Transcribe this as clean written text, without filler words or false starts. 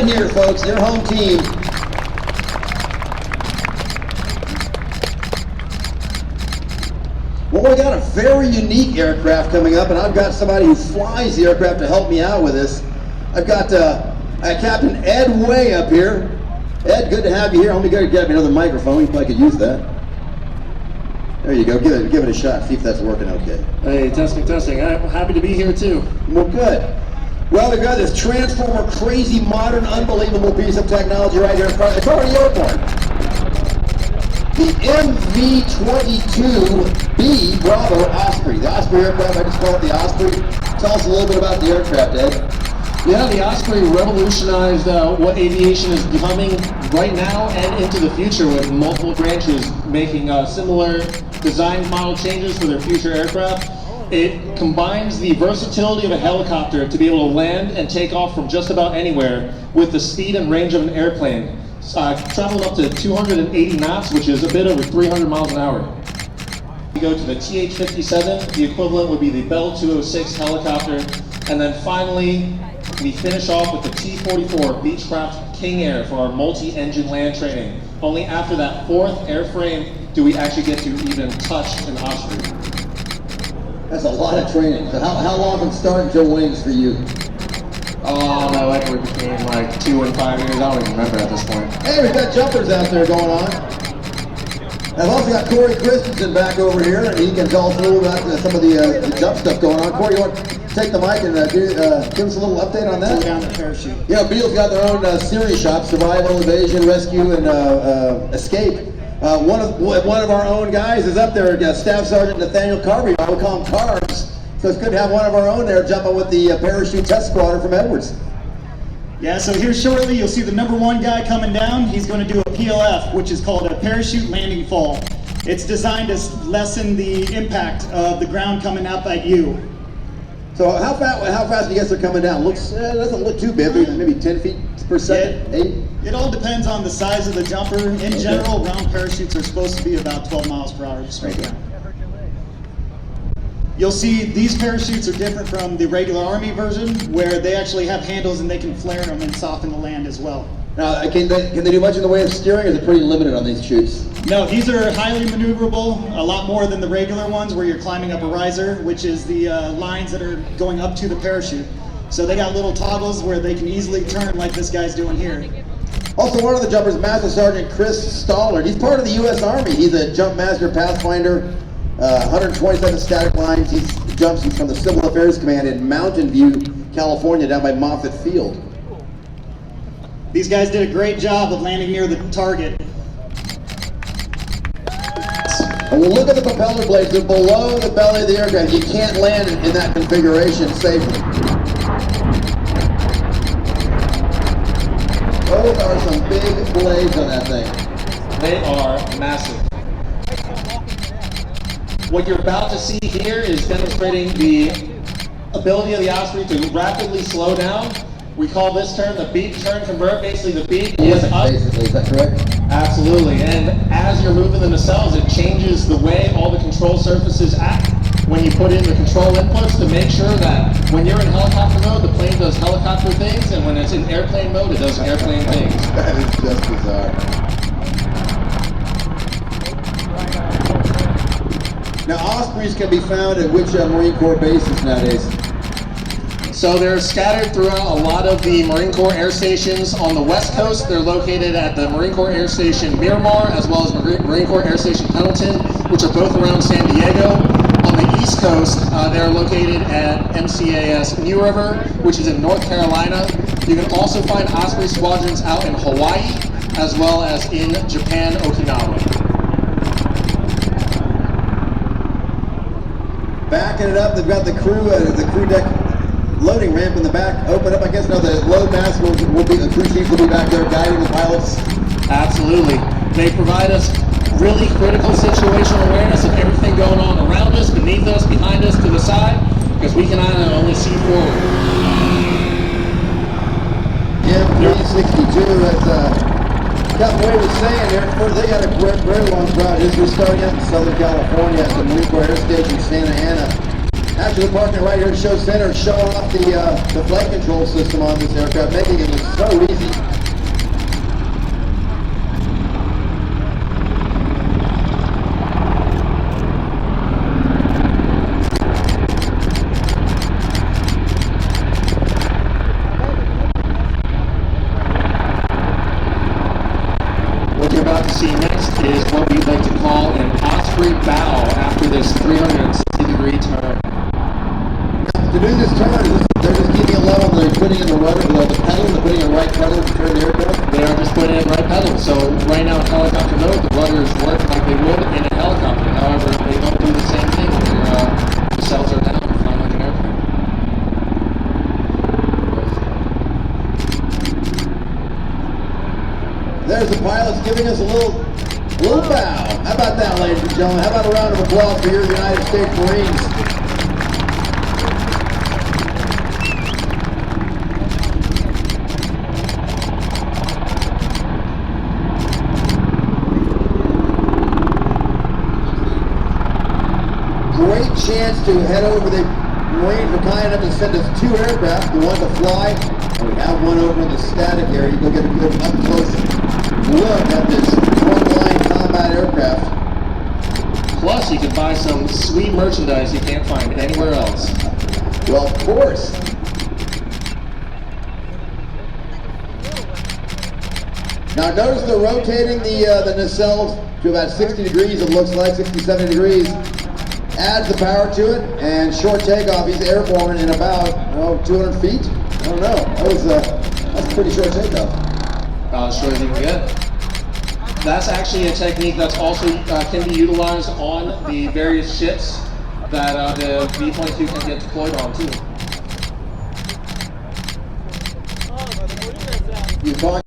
right here, folks, your home team. Well, we got a very unique aircraft coming up, and I've got somebody who flies the aircraft to help me out with this. I've got Captain Ed Way up here. Ed, good to have you here. Let me go get me another microphone. You probably could use that. There you go. Give it a shot. See if that's working okay. Hey, testing. I'm happy to be here too. Well, good. Well, we've got this transformer, crazy, modern, unbelievable piece of technology right here in front. It's already airborne. The MV-22 Bravo Osprey. The Osprey aircraft, I just call it the Osprey. Tell us a little bit about the aircraft, Ed. Yeah, the Osprey revolutionized what aviation is becoming right now and into the future, with multiple branches making similar design model changes for their future aircraft. It combines the versatility of a helicopter to be able to land and take off from just about anywhere with the speed and range of an airplane, traveling up to 280 knots, which is a bit over 300 miles an hour. We go to the TH-57, the equivalent would be the Bell 206 helicopter, and then finally we finish off with the T-44 Beechcraft King Air for our multi-engine land training. Only after that fourth airframe do we actually get to even touch an Osprey. That's a lot of training. So how long from start until wings for you? Oh, my record between like 2 and 5 years. I don't even remember at this point. Hey, we've got jumpers out there going on. I've also got Corey Christensen back over here, and he can tell us a little about some of the jump stuff going on. Corey, you want to take the mic and give us a little update on that? Down the parachute. Yeah, Beale's got their own series shop: survival, evasion, rescue, and escape. One of our own guys is up there, Staff Sergeant Nathaniel Carvey. I would call him Carbs. So it's good to have one of our own there jumping with the parachute test squadron from Edwards. Yeah, so here shortly you'll see the #1 guy coming down. He's going to do a PLF, which is called a parachute landing fall. It's designed to lessen the impact of the ground coming up at you. So how fast do you guess they're coming down? Doesn't look too big, maybe 10 feet per second, 8? It all depends on the size of the jumper. In general, round parachutes are supposed to be about 12 miles per hour straight down. You'll see these parachutes are different from the regular Army version, where they actually have handles and they can flare them and soften the land as well. Now, can they do much in the way of steering, or is it pretty limited on these chutes? No, these are highly maneuverable, a lot more than the regular ones where you're climbing up a riser, which is the lines that are going up to the parachute. So they got little toggles where they can easily turn like this guy's doing here. Also, one of the jumpers, Master Sergeant Chris Stollard. He's part of the U.S. Army. He's a jump master pathfinder, 127 static lines. He jumps from the Civil Affairs Command in Mountain View, California, down by Moffett Field. These guys did a great job of landing near the target. And we'll look at the propeller blades. They're below the belly of the aircraft. You can't land in that configuration safely. Those are some big blades on that thing. They are massive. What you're about to see here is demonstrating the ability of the Osprey to rapidly slow down. We call this turn the beep turn convert. Basically, the beep is up. Basically, is that correct? Absolutely. And as you're moving the nacelles, it changes the way all the control surfaces act when you put in the control inputs to make sure that when you're in helicopter mode, the plane does helicopter things, and when it's in airplane mode, it does airplane things. That is just bizarre. Now, Ospreys can be found at which Marine Corps bases nowadays? So they're scattered throughout a lot of the Marine Corps air stations. On the West Coast, they're located at the Marine Corps Air Station Miramar, as well as Marine Corps Air Station Pendleton, which are both around San Diego. On the East Coast, they're located at MCAS New River, which is in North Carolina. You can also find Osprey squadrons out in Hawaii, as well as in Japan, Okinawa. Backing it up, they've got the crew deck loading ramp in the back. Open up, I guess now the load master will be, the crew chief will be back there guiding the pilots. Absolutely. They provide us really critical situational awareness of everything going on around us, beneath us, behind us, to the side, because we can only see forward. Yeah, MV-22, that's Captain Way was saying there, they got a very long route history starting out in Southern California at the Marine Corps Air Station Santa Ana. Actually, parking right here at Show Center, showing off the flight control system on this aircraft, making it so easy. see next is what we'd like to call an Osprey bow after this 360-degree turn. To do this turn, they're just keeping it level, they're putting in the rudder, the pedal, they're putting in the right pedal to turn the aircraft. They are just putting in right pedal. So right now in helicopter mode, the rudders work like they would in a helicopter. However, they don't do the same thing when your cells are down and flying like an airplane. There's the pilots giving us a little bow. How about that, ladies and gentlemen? How about a round of applause for your United States Marines? Great chance to head over. The Marines were kind enough to send us 2 aircraft, the one to fly, and we have one over in the static area. You go get a good up close look at this frontline combat aircraft. Plus, you can buy some sweet merchandise you can't find anywhere else. Well, of course. Now notice they're rotating the nacelles to about 60 degrees, it looks like, 60, 70 degrees. Adds the power to it, and short takeoff, he's airborne in about 200 feet? I don't know. That's a pretty short takeoff. About as short as you can get. That's actually a technique that's also can be utilized on the various ships that the MV-22 can get deployed on too. You talk